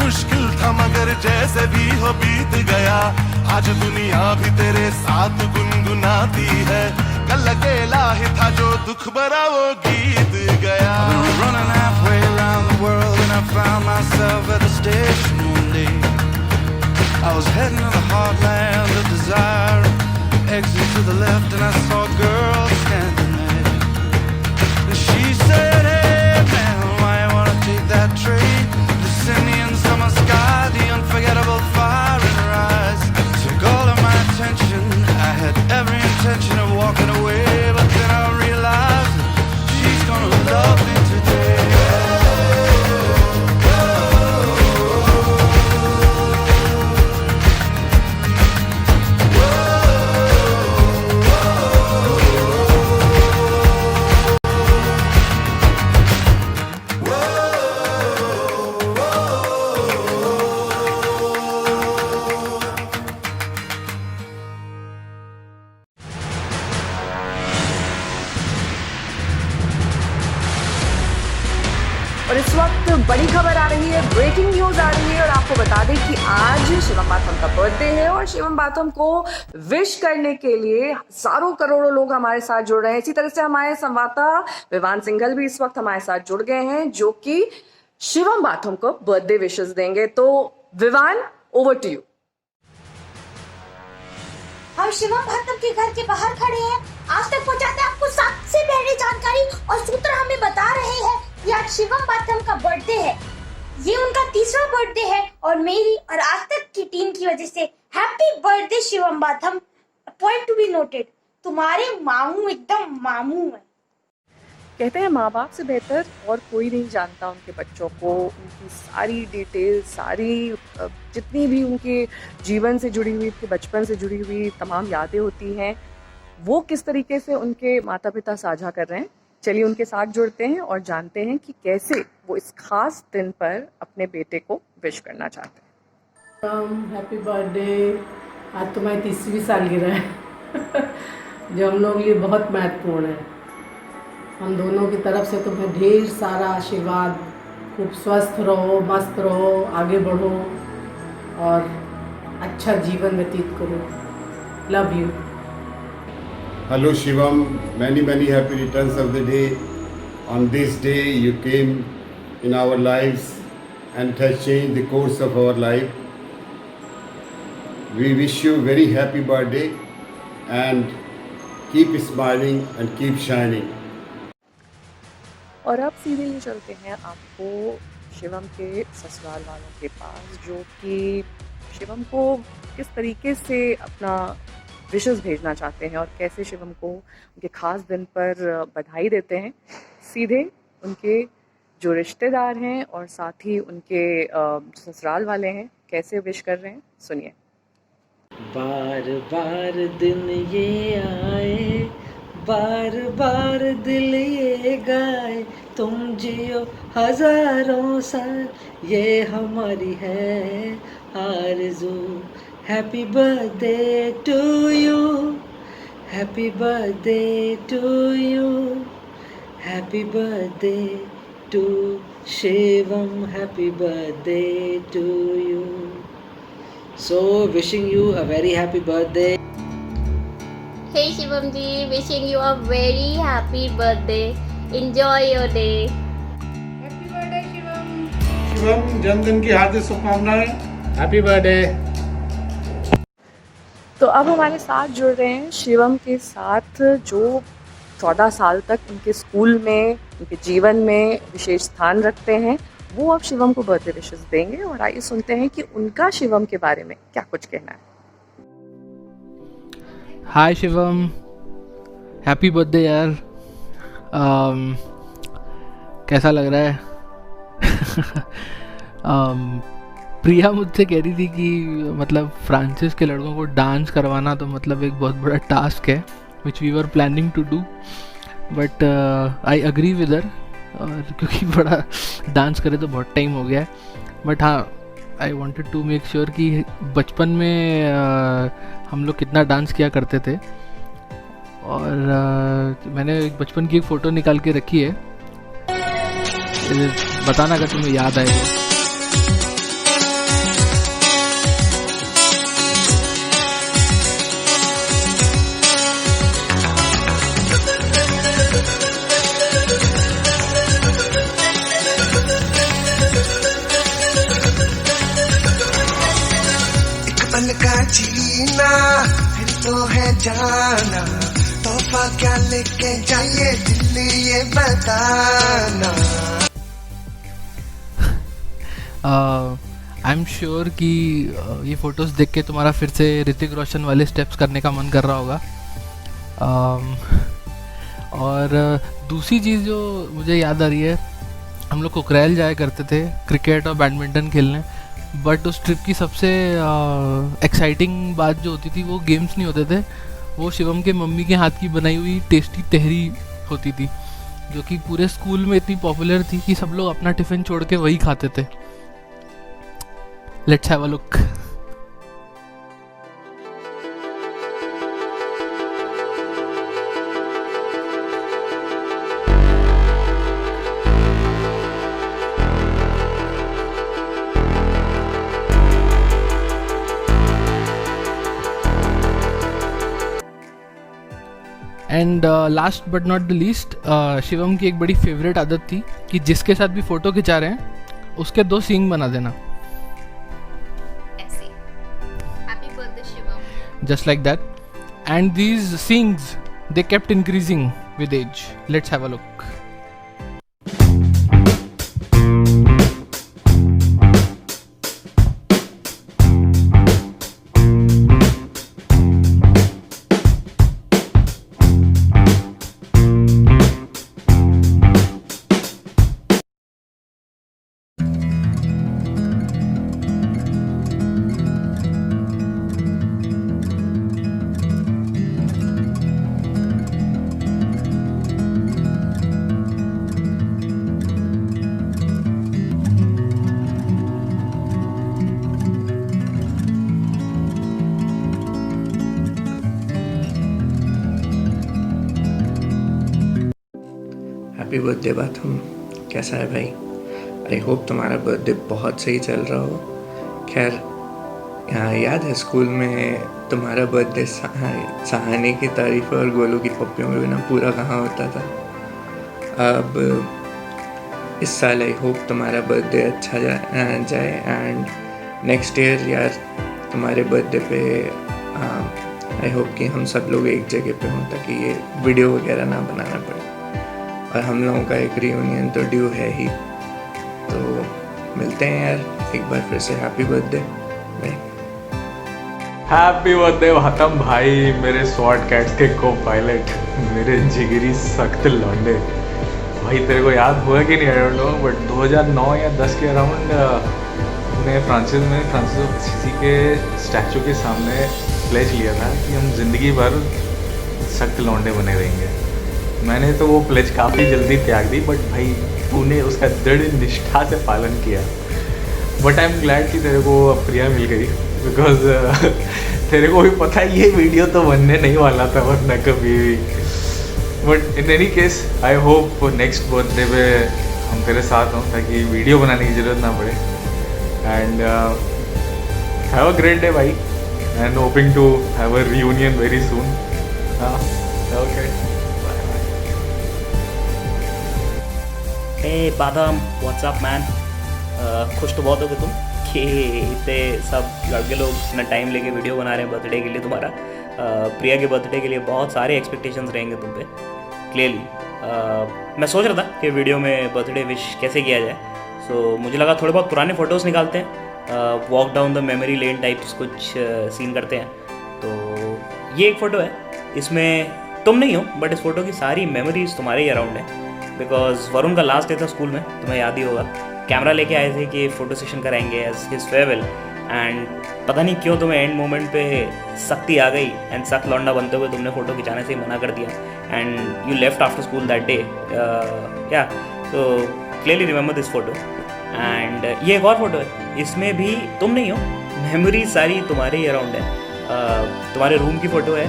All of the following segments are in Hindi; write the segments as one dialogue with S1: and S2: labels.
S1: मुश्किल था मगर जैसे भी हो बीत गया, आज दुनिया भी तेरे साथ गुनगुनाती है। कल अकेला ही था जो दुख भरा वो गीत गया।
S2: I've been running halfway around the world and I found myself at a station one day. I was heading to the heartland of desire. Exit to the left and I saw a girl standing there. And she said, hey man, why you wanna take that train? The Indian summer sky, the unforgettable fire in her eyes took all of my attention. I had every intention of walking away, but then I realized she's gonna love me today.
S3: और इस वक्त बड़ी खबर आ रही है, ब्रेकिंग न्यूज आ रही है और आपको बता दें कि आज शिवम बाथम का बर्थडे है और शिवम बाथम को विश करने के लिए हजारों करोड़ों लोग हमारे साथ जुड़ रहे हैं। इसी तरह से हमारे संवाददाता विवान सिंघल भी इस वक्त हमारे साथ जुड़ गए हैं जो कि शिवम बाथम को बर्थडे विशेस देंगे। तो विवान, ओवर टू यू।
S4: हम शिवम बाथम के घर के बाहर खड़े हैं। आज तक पहुंचाते आपको सबसे पहले जानकारी और सूत्र हमें बता रहे हैं कि आज शिवम बाथम का बर्थडे है। ये उनका तीसरा बर्थडे है और मेरी और आज तक की टीम की वजह से happy birthday Shivam Batham. Point to be noted, तुम्हारे मामू एकदम मामू है।
S3: कहते हैं माँ बाप से बेहतर और कोई नहीं जानता उनके बच्चों को, उनकी सारी डिटेल, सारी जितनी भी उनके जीवन से जुड़ी हुई, उनके बचपन से जुड़ी हुई तमाम यादें होती हैं, वो किस तरीके से उनके माता पिता साझा कर रहे हैं। चलिए उनके साथ जुड़ते हैं और जानते हैं कि कैसे वो इस खास दिन पर अपने बेटे को विश करना चाहते हैं।
S5: Happy birthday. आज तुम्हारी 30वीं सालगिरह है जो हम लोग के लिए बहुत महत्वपूर्ण है। हम दोनों की तरफ से तुम्हें ढेर सारा आशीर्वाद, खूब स्वस्थ रहो, मस्त रहो, आगे बढ़ो और अच्छा जीवन व्यतीत करो। Love you.
S6: Hello Shivam, many happy returns of the day. On this day you came in our lives and has changed the course of our life. We wish you very happy birthday and keep smiling and keep shining.
S3: और अब सीधे ये चलते हैं आपको शिवम के ससुराल वालों के पास, जो कि शिवम को किस तरीके से अपना विशेस भेजना चाहते हैं और कैसे शिवम को उनके खास दिन पर बधाई देते हैं। सीधे उनके जो रिश्तेदार हैं और साथ ही उनके ससुराल वाले हैं कैसे विश कर रहे हैं, सुनिए।
S7: बार बार दिन ये आए, बार बार दिल ये गाए, तुम जियो हजारों साल, ये हमारी है आरज़ू। Happy birthday to you, happy birthday to you, happy birthday to Shivam, happy birthday to you. So wishing you a very happy birthday.
S8: Hey Shivam ji, wishing you a very happy birthday. Enjoy your day.
S9: Happy birthday Shivam.
S10: Shivam, जन्मदिन की हार्दिक शुभकामनाएं।
S9: Happy birthday.
S3: तो अब हमारे साथ जुड़ रहे हैं शिवम के साथ जो 14 साल तक उनके स्कूल में, उनके जीवन में विशेष स्थान रखते हैं। वो अब शिवम को बर्थडे विशेस देंगे और आइए सुनते हैं कि उनका शिवम के बारे में क्या कुछ कहना है।
S9: हाय शिवम, हैप्पी बर्थडे यार। कैसा लग रहा है? प्रिया मुझसे कह रही थी कि मतलब फ्रांसिस के लड़कों को डांस करवाना तो मतलब एक बहुत बड़ा टास्क है, which we were planning to do, but I agree with her, क्योंकि बड़ा डांस करे तो बहुत टाइम हो गया है। बट हाँ, I wanted to make sure कि बचपन में हम लोग कितना डांस किया करते थे, और मैंने एक बचपन की एक फ़ोटो निकाल के रखी है, बताना अगर तुम्हें याद आए।
S11: पल का जीना फिर तो है जाना, तोहफा क्या लेके जाइए दिल्ली ये बताना।
S9: आई एम श्योर कि ये फ़ोटोज़ देख के तुम्हारा फिर से ऋतिक रोशन वाले स्टेप्स करने का मन कर रहा होगा। और दूसरी चीज़ जो मुझे याद आ रही है, हम लोग कुकरेल जाया करते थे क्रिकेट और बैडमिंटन खेलने, बट उस ट्रिप की सबसे एक्साइटिंग बात जो होती थी वो गेम्स नहीं होते थे, वो शिवम के मम्मी के हाथ की बनाई हुई टेस्टी तहरी होती थी, जो कि पूरे स्कूल में इतनी पॉपुलर थी कि सब लोग अपना टिफ़िन छोड़ के वही खाते थे। Let's have a look. And last but not the least, Shivam की एक बड़ी फेवरेट आदत थी कि जिसके साथ भी फ़ोटो खिंचा रहे हैं उसके 2 सींग बना देना, just like that, and these scenes they kept increasing with age. Let's have a look.
S12: Happy birthday Batham, कैसा है भाई? आई होप तुम्हारा बर्थडे बहुत सही चल रहा हो। खैर याद है स्कूल में तुम्हारा बर्थडे सहाने की तारीफ और गोलू की पप्पियों में बिना पूरा कहाँ होता था। अब इस साल आई होप तुम्हारा बर्थडे अच्छा जाए एंड नेक्स्ट ईयर यार तुम्हारे बर्थडे पे आई होप कि हम सब लोग एक जगह पे हों ताकि ये वीडियो वगैरह ना बनाना पड़े। और हम लोगों का एक रियूनियन तो ड्यू है ही, तो मिलते हैं यार एक बार फिर से। हैप्पी बर्थडे भाई।
S13: हैप्पी बर्थडे भातम भाई, मेरे स्वॉट कैट्स के को पायलट, मेरे जिगरी सख्त लौंडे भाई। तेरे को याद हुआ कि नहीं आई डोंट नो, बट 2009 या 10 के अराउंड ने फ्रांसिस ऑफ असीसी के स्टैचू के सामने प्लेज लिया था कि हम ज़िंदगी भर सख्त लौंडे बने रहेंगे। मैंने तो वो प्लेज काफ़ी जल्दी त्याग दी, बट भाई तूने उसका दृढ़ निष्ठा से पालन किया। बट आई एम ग्लैड कि तेरे को अब प्रिया मिल गई, बिकॉज तेरे को भी पता है ये वीडियो तो बनने नहीं वाला था वरना कभी भी। But in any case I hope next birthday पे हम तेरे साथ हों ताकि वीडियो बनाने की ज़रूरत ना पड़े। And have a great day भाई, and hoping to have a reunion very soon. Okay,
S14: hey बादाम, व्हाट्सअप मैन। खुश तो बहुत होगे तुम कि इतने सब लड़के लोग इतना टाइम लेके वीडियो बना रहे हैं बर्थडे के लिए तुम्हारा। प्रिया के बर्थडे के लिए बहुत सारे एक्सपेक्टेशंस रहेंगे तुम पे क्लियरली। मैं सोच रहा था कि वीडियो में बर्थडे विश कैसे किया जाए, सो मुझे लगा थोड़े बहुत पुराने फ़ोटोज़ निकालते हैं, walk down the memory lane types कुछ सीन करते हैं। तो ये एक फ़ोटो है, इसमें तुम नहीं हो बट इस फ़ोटो की सारी मेमोरीज तुम्हारे ही अराउंड है, बिकॉज वरुण का लास्ट डे था स्कूल में, तुम्हें याद ही होगा। कैमरा लेके आए थे कि फ़ोटो सेशन कराएंगे एज हिज फेयरवेल, एंड पता नहीं क्यों तुम्हें एंड मोमेंट पे सख्ती आ गई एंड सख्त लौंडा बनते हुए तुमने फ़ोटो खिंचाने से ही मना कर दिया and you left after school that day. या तो clearly remember this photo. And ये एक और फोटो है, इसमें भी तुम नहीं हो, मेमोरी सारी तुम्हारे ही अराउंड है। तुम्हारे रूम की फ़ोटो है,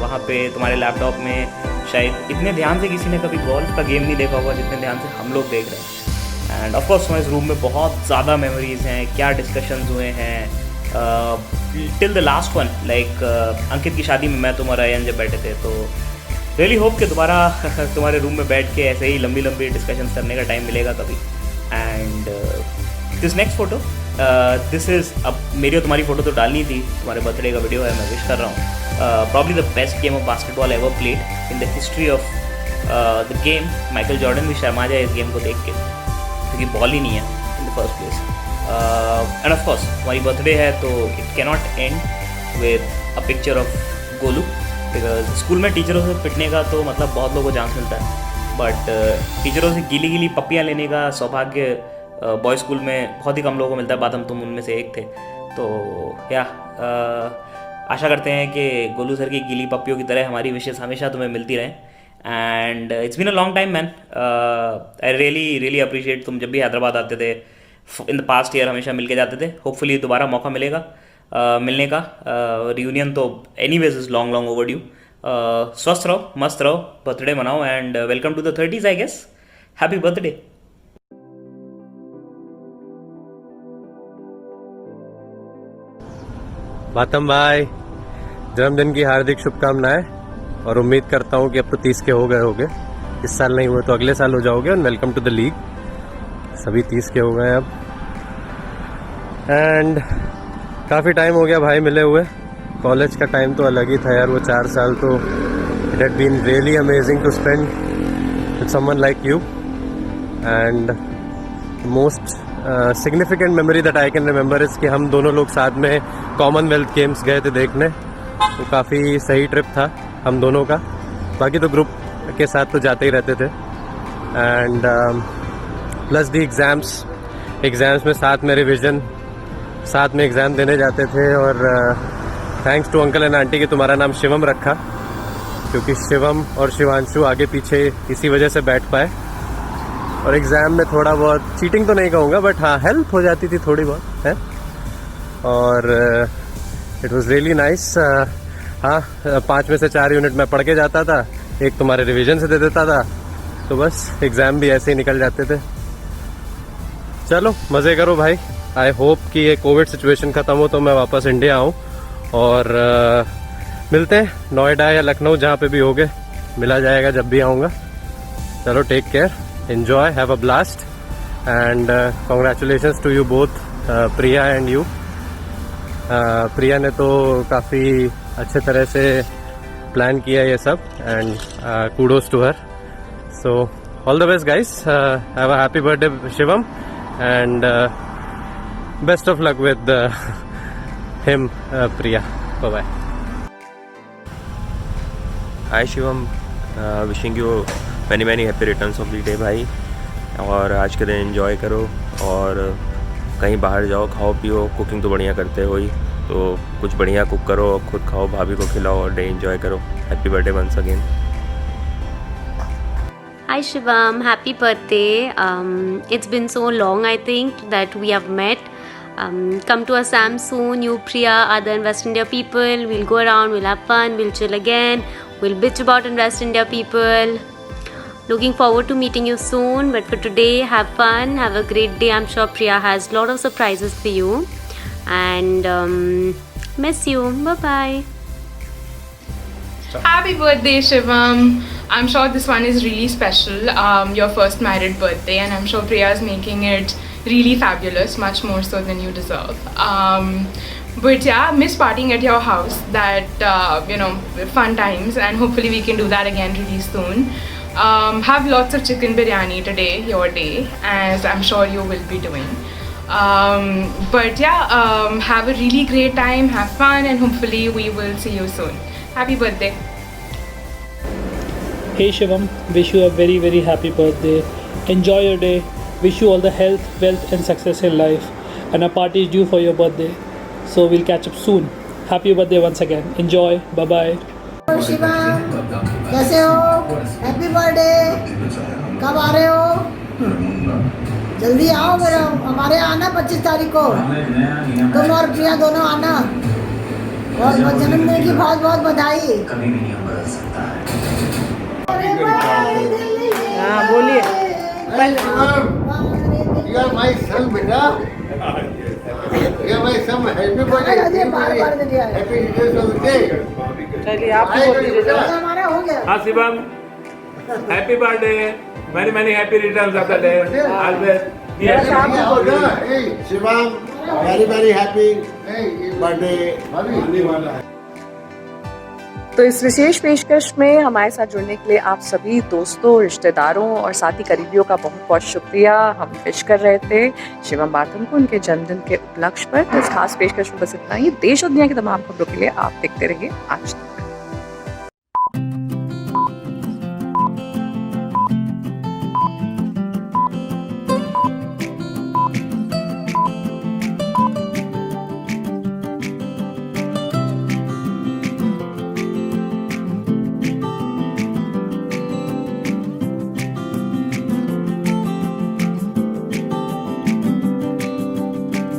S14: वहाँ पे तुम्हारे लैपटॉप में शायद इतने ध्यान से किसी ने कभी गोल्फ का गेम नहीं देखा होगा जितने ध्यान से हम लोग देख रहे हैं। एंड ऑफकोर्स तुम्हारे रूम में बहुत ज़्यादा मेमोरीज़ हैं, क्या डिस्कशंस हुए हैं till the last one, like Ankit की शादी में मैं तुम और अयन जब बैठे थे। तो रियली होप कि दोबारा तुम्हारे रूम में बैठ के ऐसे ही लंबी लंबी डिस्कशंस करने का टाइम मिलेगा कभी। And this next photo this is, अब मेरी और तुम्हारी फ़ोटो तो डालनी थी, तुम्हारे बर्थडे का वीडियो है, मैं विश कर रहा हूँ। Probably the best game of basketball ever played in the history of the game. Michael Jordan भी शर्मा जाए इस गेम को देख के, क्योंकि बॉल ही नहीं है in the first place. End of course तुम्हारी बर्थडे है तो it cannot and with a picture of Golu, because school में टीचरों से पिटने का तो मतलब बहुत लोगों को चांस मिलता है, बट टीचरों से गीली गीली पप्पियाँ लेने का सौभाग्य बॉय स्कूल में बहुत ही कम लोगों को मिलता है। बात हम तुम उनमें से एक थे। तो या आशा करते हैं कि गोलू सर की गीली पप्पियों की तरह हमारी विशेष हमेशा तुम्हें मिलती रहें। And it's been a long time man, I really appreciate तुम जब भी हैदराबाद आते थे इन द पास्ट ईयर, हमेशा मिल के जाते थे। होपफुली दोबारा मौका मिलेगा मिलने का। रियूनियन तो एनीवेज इज़ लॉन्ग ओवरड्यू। स्वस्थ रहो, मस्त रहो, बर्थडे मनाओ and welcome to the 30s I guess. Happy birthday.
S15: भातम भाई, जन्मदिन की हार्दिक शुभकामनाएं और उम्मीद करता हूं कि अब तो 30 के हो गए होगे। इस साल नहीं हुए तो अगले साल हो जाओगे। और वेलकम टू द लीग। सभी 30 के हो गए अब। एंड काफ़ी टाइम हो गया भाई मिले हुए। कॉलेज का टाइम तो अलग ही था यार, वो 4 साल तो it had been really amazing to spend with someone like you. And most significant memory that I can remember is कि हम दोनों लोग साथ में कॉमनवेल्थ गेम्स गए थे देखने। तो काफ़ी सही ट्रिप था हम दोनों का। बाकी तो ग्रुप के साथ तो जाते ही रहते थे। एंड प्लस दी एग्ज़ाम्स में साथ में रिविज़न, साथ में एग्ज़ाम देने जाते थे। और thanks to uncle and aunty कि तुम्हारा नाम शिवम रखा, क्योंकि शिवम और शिवांशु आगे पीछे इसी वजह से बैठ पाए। और एग्ज़ाम में थोड़ा बहुत चीटिंग तो नहीं कहूँगा, बट हाँ हेल्प हो जाती थी थोड़ी बहुत है। और इट वाज रियली नाइस। हाँ 5 में से 4 यूनिट मैं पढ़ के जाता था, एक तुम्हारे रिवीजन से दे देता था, तो बस एग्ज़ाम भी ऐसे ही निकल जाते थे। चलो मज़े करो भाई। आई होप कि ये कोविड सिचुएशन ख़त्म हो तो मैं वापस इंडिया आऊँ। और मिलते हैं नोएडा या लखनऊ, जहाँ पे भी होगे मिला जाएगा जब भी आऊँगा। चलो take care, enjoy, have a blast, and congratulations to you both, Priya and you. प्रिया ने तो काफ़ी अच्छे तरह से प्लान किया ये सब, and kudos to her. So all the best guys, have a happy birthday Shivam, and best of luck with him, Priya. Bye bye.
S16: Hi Shivam, wishing you many happy returns of the day भाई। और आज के दिन एंजॉय करो और कहीं बाहर जाओ, खाओ पियो। कुकिंग तो बढ़िया करते हो ही, तो कुछ बढ़िया कुक करो, खुद खाओ, भाभी को खिलाओ और डे एंजॉय करो। Happy birthday once again.
S8: Hi Shivam, happy birthday. It's been so long I think that we have met. Come to Assam soon, you, Priya, other West India people. We'll go around, we'll have fun, we'll chill again, we'll bitch about West India people. Looking forward to meeting you soon, but for today, have fun, have a great day. I'm sure Priya has a lot of surprises for you, and miss you. Bye bye.
S17: Happy birthday, Shivam. I'm sure this one is really special. Your first married birthday, and I'm sure Priya is making it really fabulous, much more so than you deserve. But yeah, miss partying at your house. That fun times, and hopefully we can do that again really soon. Have lots of chicken biryani today, your day, as I'm sure you will be doing. But yeah, have a really great time, have fun, and hopefully we will see you soon. Happy birthday.
S18: Hey Shivam, wish you a very very happy birthday. Enjoy your day. Wish you all the health, wealth and success in life. And a party is due for your birthday. So we'll catch up soon. Happy birthday once again. Enjoy. Bye bye.
S19: Shivam कैसे हो? Happy birthday. कब आ रहे हो? जल्दी आओ मेरा, हमारे आना 25 तारीख को। तुम और प्रिया दोनों आना। और जन्मदिन की बहुत बहुत बधाई।
S5: हाँ बोलिए।
S6: You are my son, beta. You are my son. Happy birthday. Happy returns of the day.
S5: चलिए आप
S19: हमारा हो गया।
S13: हाँ Shivam, happy birthday, many happy returns of the day. Always
S6: Shivam very very happy birthday आने वाला है।
S3: तो इस विशेष पेशकश में हमारे साथ जुड़ने के लिए आप सभी दोस्तों, रिश्तेदारों और साथी करीबियों का बहुत बहुत शुक्रिया। हम विश कर रहे थे शिवम बाथम को उनके जन्मदिन के उपलक्ष्य पर। तो इस खास पेशकश में बस इतना ही। देश और दुनिया की तमाम खबरों के लिए आप देखते रहिए आज तक।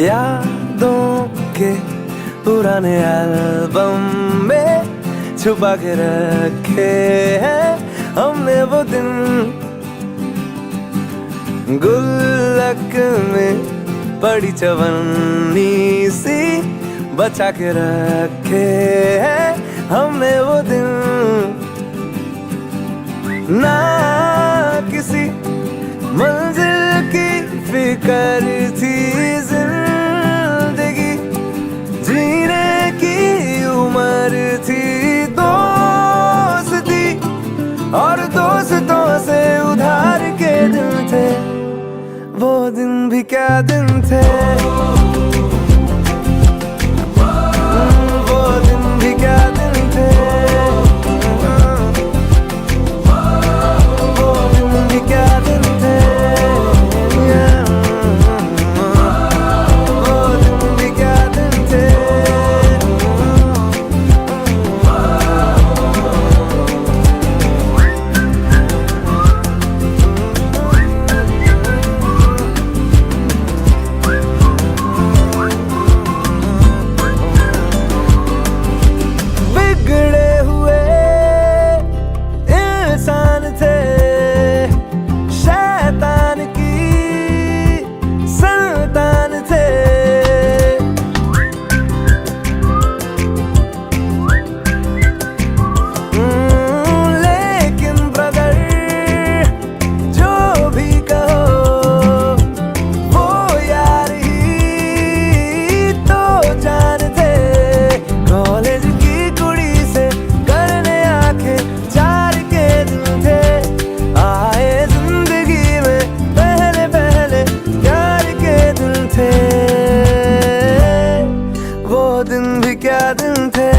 S11: यादों के पुराने एल्बम में छुपा के रखे हैं हमने वो दिन, गुल्लक में पड़ी चवन्नी सी बचा के रखे हैं हमने वो दिन। ना किसी मंजिल की फिक्र थी, जिंदगी जीने की उम्र थी, दोस्ती और दोस्तों से उधार के दिन थे, वो दिन भी क्या दिन थे, वो दिन भी क्या दिन थे, वो दिन भी क्या दिन थे, वो दिन भी क्या दिन थे। बिगड़े हुए इंसान थे, शैतान की संतान थे, लेकिन ब्रदर जो भी कहो वो यार ही तो जान थे। कॉलेज की कुड़ी से करने आके चार के दिन थे, आए जिंदगी में पहले पहले प्यार के दिन थे, वो दिन भी क्या दिन थे।